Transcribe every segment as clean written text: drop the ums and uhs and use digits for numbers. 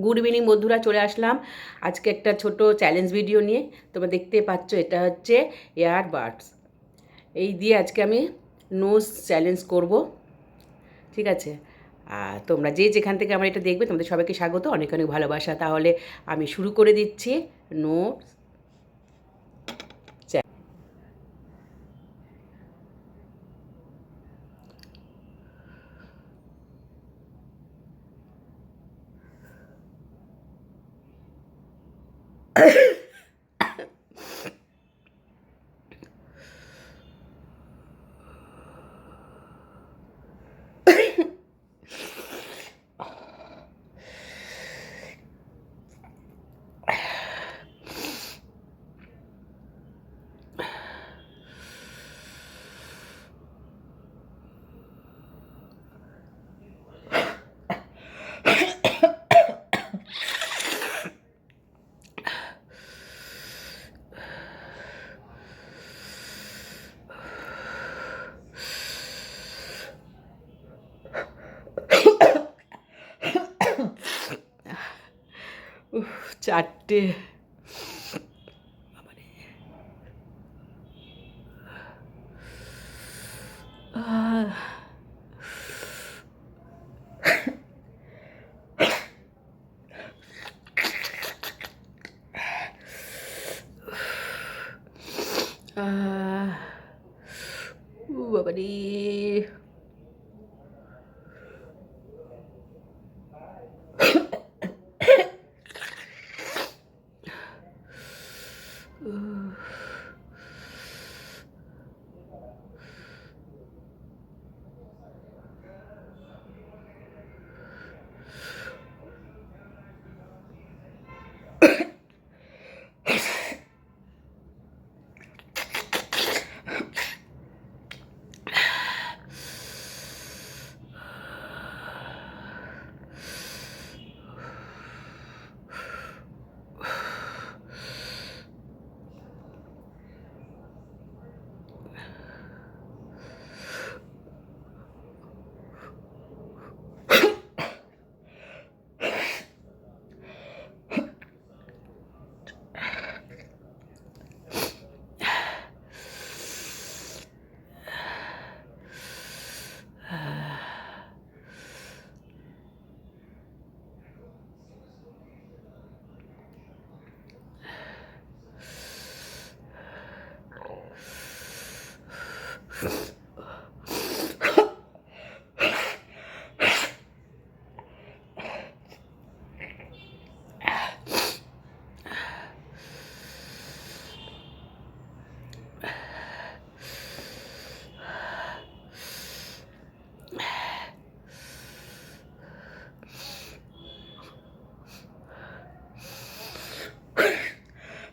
Good evening বন্ধুরা, চলে আসলাম আজকে একটা ছোট চ্যালেঞ্জ ভিডিও নিয়ে। তোমরা দেখতে পাচ্ছ এটা হচ্ছে ইয়ারবাডস। এই দিয়ে আজকে আমি নোজ চ্যালেঞ্জ করব, ঠিক আছে? আর তোমরা যে যেখান থেকে আমার এটা দেখবে তোমাদের সবাইকে স্বাগত, অনেক অনেক ভালোবাসা। তাহলে আমি শুরু করে দিচ্ছি নোজ। চারটে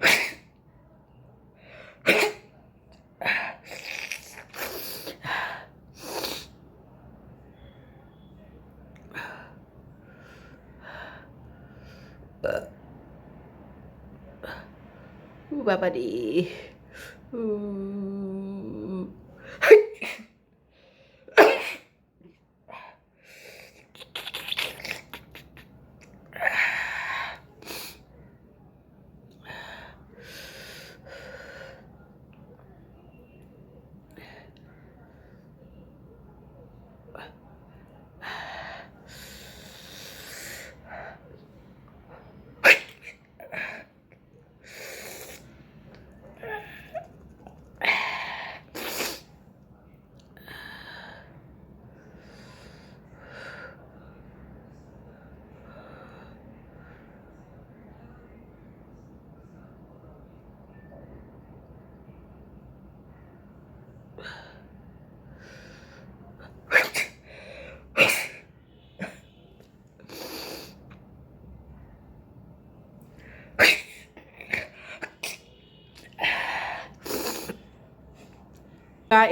বাবারে, বাবারে,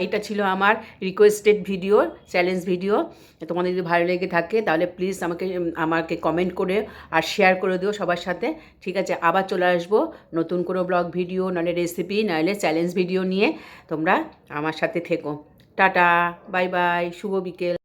এটা ছিল আমার রিকোয়েস্টেড ভিডিও, চ্যালেঞ্জ ভিডিও। তোমাদের যদি ভালো লেগে থাকে তাহলে প্লিজ আমাকে কমেন্ট করে আর শেয়ার করে দিও সবার সাথে, ঠিক আছে? আবার চলে আসবো নতুন কোনো ব্লগ ভিডিও, নাহলে রেসিপি, নাহলে চ্যালেঞ্জ ভিডিও নিয়ে। তোমরা আমার সাথে থেকো। টাটা, বাই বাই, শুভ বিকেল।